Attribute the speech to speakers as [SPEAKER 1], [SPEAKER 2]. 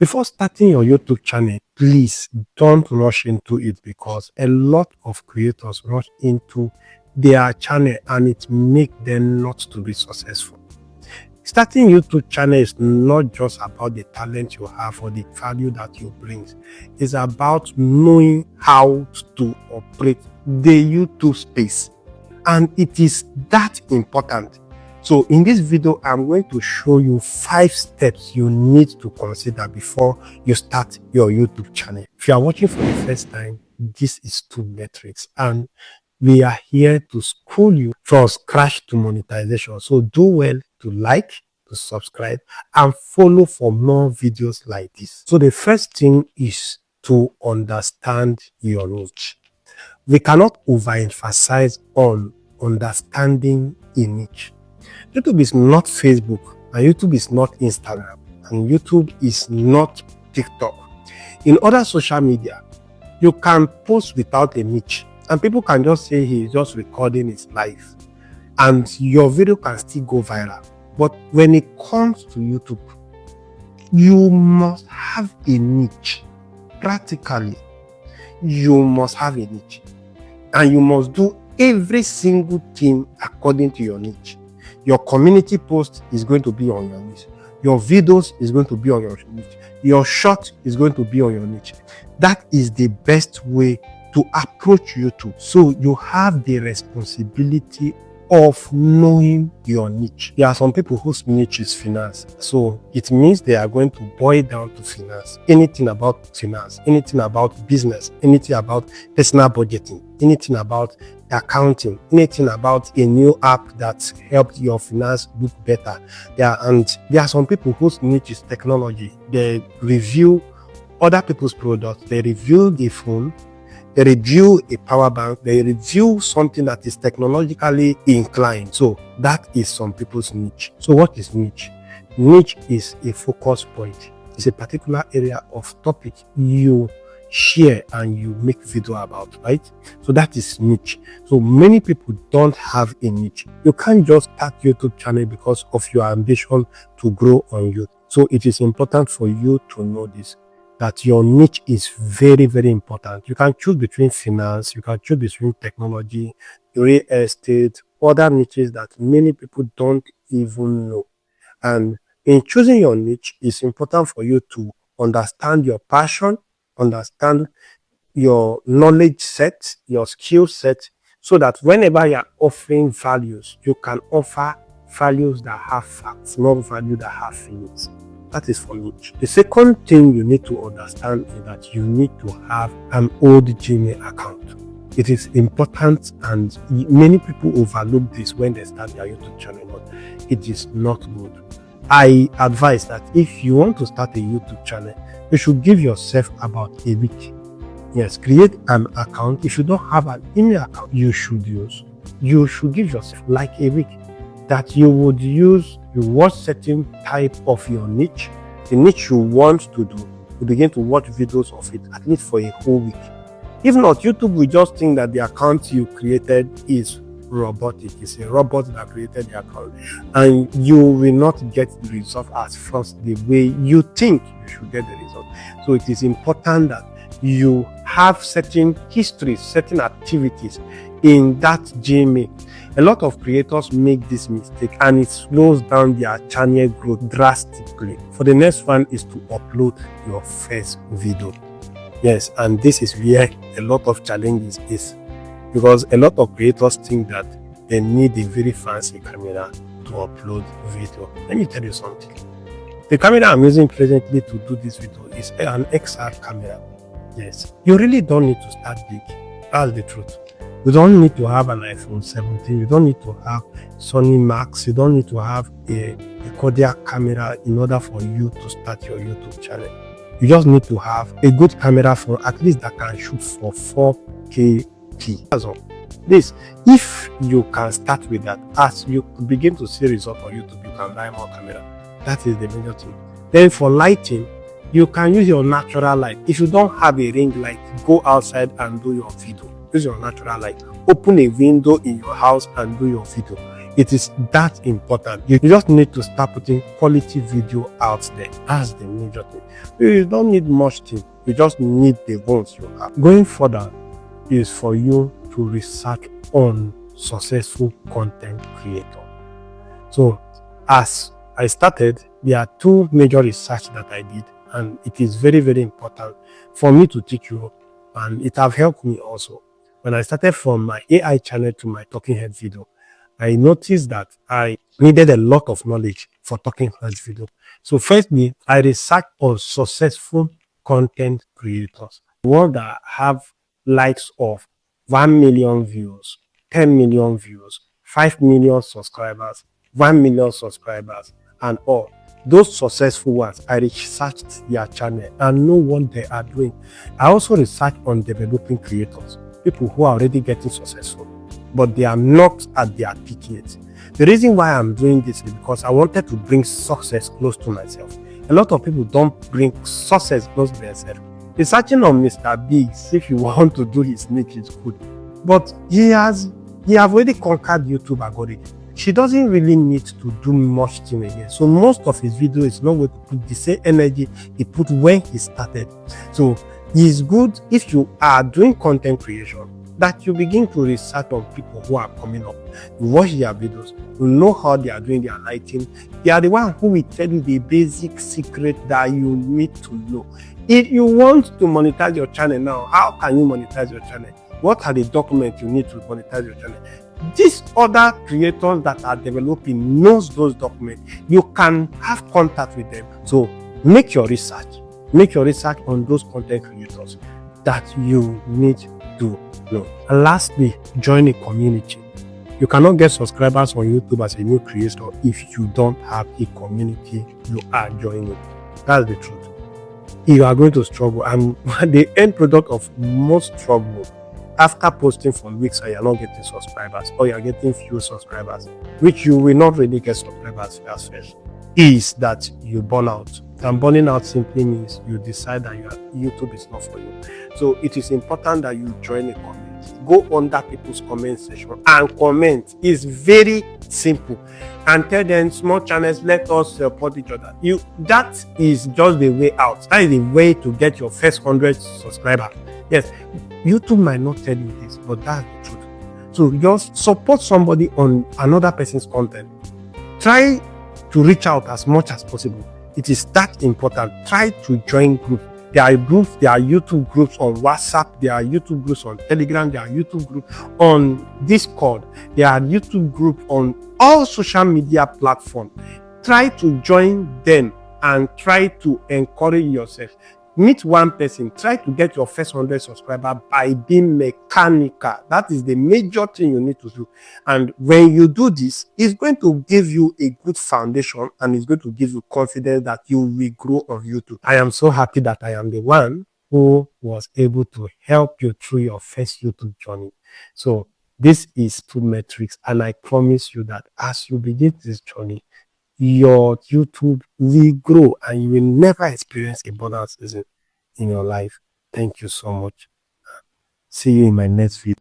[SPEAKER 1] Before starting your YouTube channel, please don't rush into it because a lot of creators rush into their channel and it makes them not to be successful. Starting YouTube channel is not just about the talent you have or the value that you bring. It's about knowing how to operate the YouTube space. And it is that important. So in this video, I'm going to show you 5 steps you need to consider before you start your YouTube channel. If you are watching for the first time, this is 2 metrics and we are here to school you from scratch to monetization. So do well to like, to subscribe and follow for more videos like this. So the first thing is to understand your niche. We cannot overemphasize on understanding a niche. YouTube is not Facebook, and YouTube is not Instagram, and YouTube is not TikTok. In other social media, you can post without a niche, and people can just say he's just recording his life, and your video can still go viral. But when it comes to YouTube, you must have a niche. Practically, you must have a niche, and you must do every single thing according to your niche. Your community post is going to be on your niche. Your videos is going to be on your niche. Your short is going to be on your niche. That is the best way to approach YouTube. So you have the responsibility of knowing your niche. There are some people whose niche is finance. So it means they are going to boil down to finance. Anything about finance, anything about business, anything about personal budgeting, anything about accounting, anything about a new app that helped your finance look better. There are some people whose niche is technology. They review other people's products. They review the phone. They review a power bank. They review something that is technologically inclined. So that is some people's niche. So what is niche? Niche is a focus point. It's a particular area of topic you share and you make video about, right? So that is niche. So many people don't have a niche. You can't just start YouTube channel because of your ambition to grow on YouTube. So it is important for you to know this, that your niche is very, very important. You can choose between finance, you can choose between technology, real estate, other niches that many people don't even know. And in choosing your niche, it's important for you to understand your passion, understand your knowledge set, your skill set, so that whenever you're offering values, you can offer values that have facts, not value that have feelings. That is for niche. The second thing you need to understand is that you need to have an old Gmail account. It is important and many people overlook this when they start their YouTube channel, but it is not good. I advise that if you want to start a YouTube channel, you should give yourself about a week. Yes, create an account. If you don't have an email account, you should give yourself like a week that you would use. You watch certain type of your niche, the niche you want to do. You begin to watch videos of it at least for a whole week. If not, YouTube will just think that the account you created is robotic. It's a robot that created the account, and you will not get the result as fast the way you think you should get the result. So it is important that you have certain histories, certain activities in that Gmail. A lot of creators make this mistake and it slows down their channel growth drastically. For the next one is to upload your first video. Yes, and this is where a lot of challenges is, because a lot of creators think that they need a very fancy camera to upload video. Let me tell you something. The camera I'm using presently to do this video is an XR camera. Yes, you really don't need to start big. That's the truth. You don't need to have an iPhone 17. You don't need to have Sony Max. You don't need to have a Kodak camera in order for you to start your YouTube channel. You just need to have a good camera for at least that can shoot for 4K. That's all. This, if you can start with that, as you begin to see results on YouTube, you can buy more camera. That is the major thing. Then for lighting, you can use your natural light. If you don't have a ring light, go outside and do your video. Use your natural light. Open a window in your house and do your video. It is that important. You just need to start putting quality video out there. That's the major thing. You don't need much thing. You just need the ones you have. Going further is for you to research on successful content creator. So as I started, there are two major research that I did, and it is very, very important for me to teach you, and it have helped me also. When I started from my AI channel to my talking head video, I noticed that I needed a lot of knowledge for talking head video. So firstly, I researched on successful content creators, ones that have likes of 1 million views, 10 million views, 5 million subscribers, 1 million subscribers, and all. Those successful ones, I researched their channel and know what they are doing. I also researched on developing creators, people who are already getting successful, but they are not at their peak yet. The reason why I'm doing this is because I wanted to bring success close to myself. A lot of people don't bring success close to themselves. Researching on Mr. Biggs, if you want to do his niche, is good, but he have already conquered YouTube algorithm. She doesn't really need to do much thing again. So most of his video is not going to put the same energy he put when he started. So it's good if you are doing content creation that you begin to research on people who are coming up. You watch their videos, you know how they are doing their lighting. They are the one who will tell you the basic secret that you need to know. If you want to monetize your channel now, how can you monetize your channel? What are the documents you need to monetize your channel? These other creators that are developing knows those documents. You can have contact with them. So make your research. Make your research on those content creators that you need to know. And lastly, join a community. You cannot get subscribers on YouTube as a new creator if you don't have a community you are joining. That's the truth. You are going to struggle, and the end product of most struggle after posting for weeks and you're not getting subscribers, or you're getting few subscribers, which you will not really get subscribers as first, is that you burn out. And burning out simply means you decide that YouTube is not for you. So it is important that you join a community. Go under people's comment section and comment. It's very simple. And tell them, small channels, let us support each other. That is just the way out. That is the way to get your first 100 subscribers. Yes, YouTube might not tell you this, but that's the truth. So just support somebody on another person's content. Try to reach out as much as possible. It is that important. Try to join groups. There are groups, there are YouTube groups on WhatsApp, there are YouTube groups on Telegram, there are YouTube groups on Discord, there are YouTube groups on all social media platforms. Try to join them and try to encourage yourself. Meet one person, try to get your first 100 subscribers by being mechanical. That is the major thing you need to do. And when you do this, it's going to give you a good foundation, and it's going to give you confidence that you will grow on YouTube. I am so happy that I am the one who was able to help you through your first YouTube journey. So this is Two Metrics, and I promise you that as you begin this journey, your YouTube will grow and you will never experience a burnout season in your life. Thank you so much. See you in my next video.